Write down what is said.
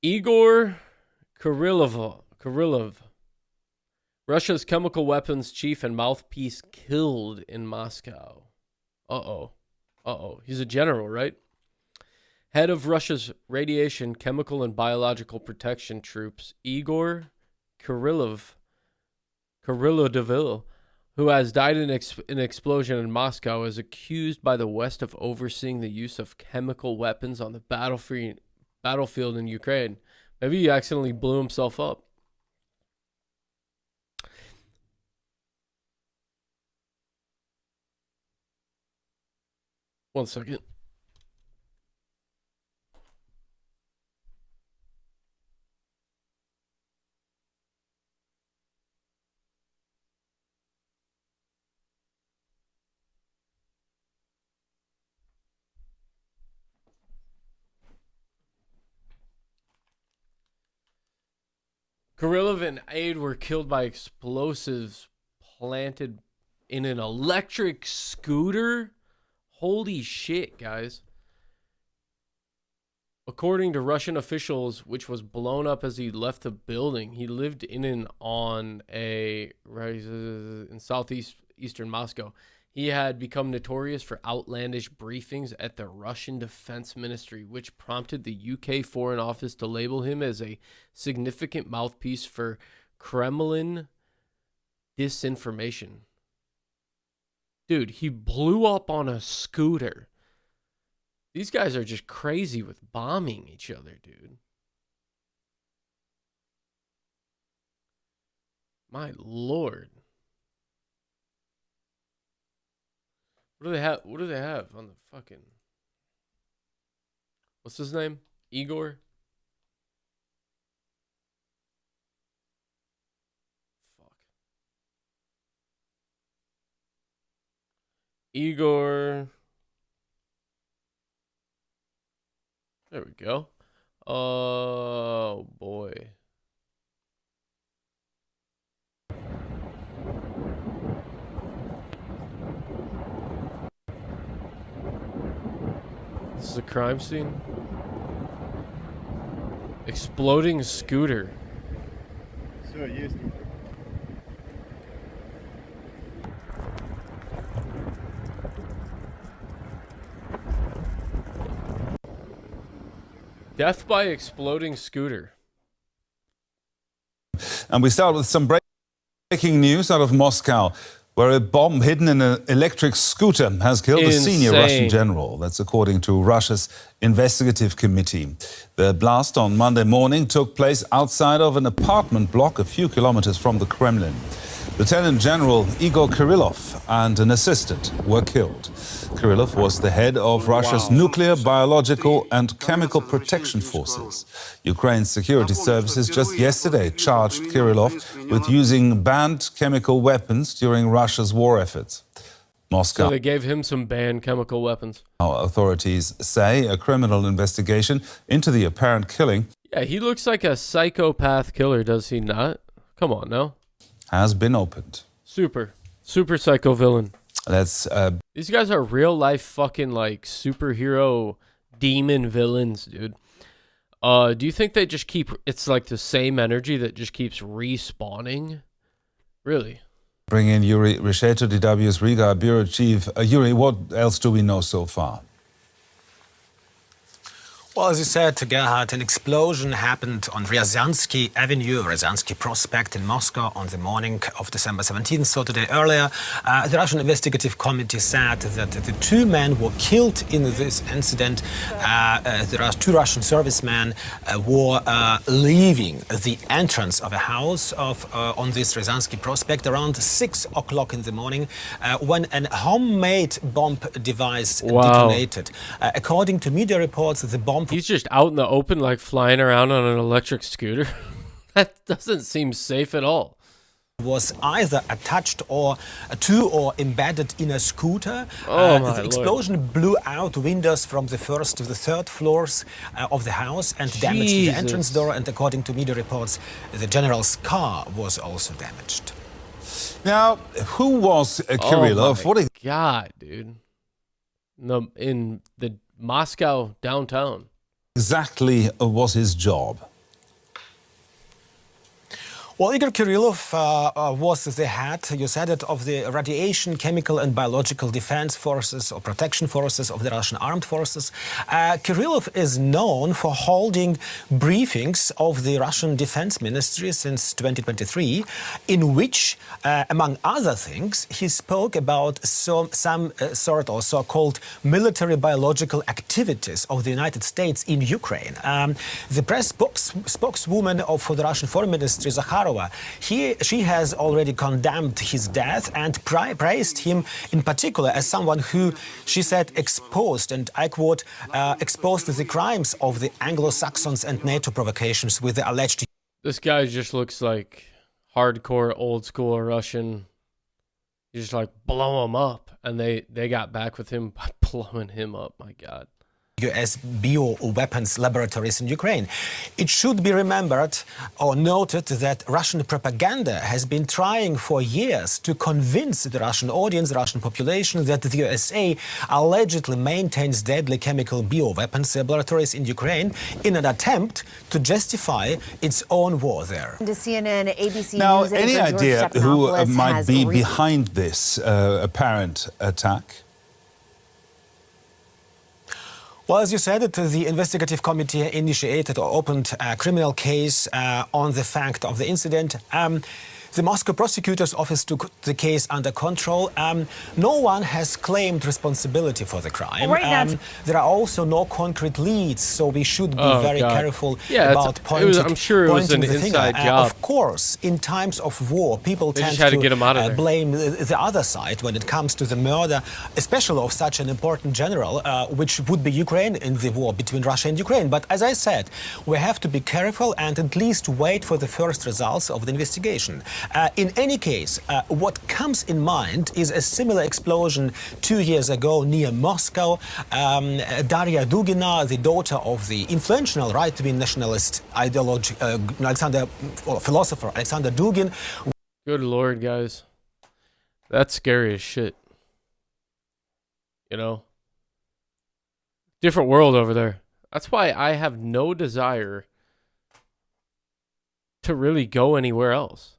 Igor Kirillov, Russia's chemical weapons chief and mouthpiece, killed in Moscow. Uh-oh. He's a general, right? Head of Russia's radiation, chemical, and biological protection troops, Igor Kirillov, who has died in an explosion in Moscow, is accused by the West of overseeing the use of chemical weapons on the battlefield in Ukraine. Maybe he accidentally blew himself up. One second. Kirillov and aide were killed by explosives planted in an electric scooter. Holy shit, guys. According to Russian officials, which was blown up as he left the building, he lived in southeastern Moscow. He had become notorious for outlandish briefings at the Russian Defense Ministry, which prompted the UK Foreign Office to label him as a significant mouthpiece for Kremlin disinformation. Dude, he blew up on a scooter. These guys are just crazy with bombing each other, dude. My lord. What do they have? What do they have on the fucking... What's his name? Igor? Fuck. Igor... There we go. Oh, boy. This is a crime scene. Exploding scooter. Все, есть. Death by exploding scooter. And we start with some breaking news out of Moscow, where a bomb hidden in an electric scooter has killed a senior Russian general. That's according to Russia's investigative committee. The blast on Monday morning took place outside of an apartment block a few kilometers from the Kremlin. Lieutenant General Igor Kirillov and an assistant were killed. Kirillov was the head of Russia's nuclear, biological and chemical protection forces. Ukraine's security services just yesterday charged Kirillov with using banned chemical weapons during Russia's war efforts. Moscow. So they gave him some banned chemical weapons. Authorities say a criminal investigation into the apparent killing. Yeah, he looks like a psychopath killer, does he not? Come on now. Has been opened. Super psycho villain. These guys are real life fucking like superhero demon villains, dude. Do you think they just keep, it's like the same energy that just keeps respawning? Really? Bring in Yuri Risheto, DW's Riga Bureau Chief. Yuri, what else do we know so far? Well, as you said, Gerhard, an explosion happened on Ryazansky Avenue, Ryazansky Prospect in Moscow on the morning of December 17th, so today earlier. The Russian Investigative Committee said that the two men were killed in this incident. The two Russian servicemen were leaving the entrance of a house on this Ryazansky Prospect around 6 o'clock in the morning when a homemade bomb device detonated. According to media reports, the bomb... He's just out in the open, like flying around on an electric scooter. That doesn't seem safe at all. Was either attached or embedded in a scooter. The explosion blew out windows from the first to the third floors of the house and damaged the entrance door. And according to media reports, the general's car was also damaged. Now, who was Kirillov? Oh my God, dude. In the Moscow downtown. Exactly was his job? Well, Igor Kirillov was the head, you said it, of the Radiation, Chemical and Biological Defense Forces or Protection Forces of the Russian Armed Forces. Kirillov is known for holding briefings of the Russian Defense Ministry since 2023, in which, among other things, he spoke about some sort of so-called military biological activities of the United States in Ukraine. The press spokeswoman for the Russian Foreign Ministry, Zakharova, she has already condemned his death and praised him in particular as someone who, she said, exposed, and I quote, exposed the crimes of the Anglo-Saxons and NATO provocations with the alleged... This guy just looks like hardcore old school Russian. You just like blow him up, and they got back with him by blowing him up. My God. US bioweapons laboratories in Ukraine. It should be remembered or noted that Russian propaganda has been trying for years to convince the Russian audience, the Russian population, that the USA allegedly maintains deadly chemical bioweapons laboratories in Ukraine in an attempt to justify its own war there. To CNN, ABC now, News any editor idea George who Stephanopoulos might has be behind this apparent attack? Well, as you said, the investigative committee initiated or opened a criminal case on the fact of the incident. The Moscow prosecutor's office took the case under control. No one has claimed responsibility for the crime. Right now, there are also no concrete leads, so we should be very careful about pointing, I'm sure it was an inside job. Of course, in times of war, people tend to blame the other side when it comes to the murder, especially of such an important general, which would be Ukraine in the war between Russia and Ukraine. But as I said, we have to be careful and at least wait for the first results of the investigation. In any case, what comes in mind is a similar explosion 2 years ago near Moscow. Daria Dugina, the daughter of the influential right-wing nationalist philosopher Alexander Dugin. Good Lord, guys. That's scary as shit. You know? Different world over there. That's why I have no desire to really go anywhere else.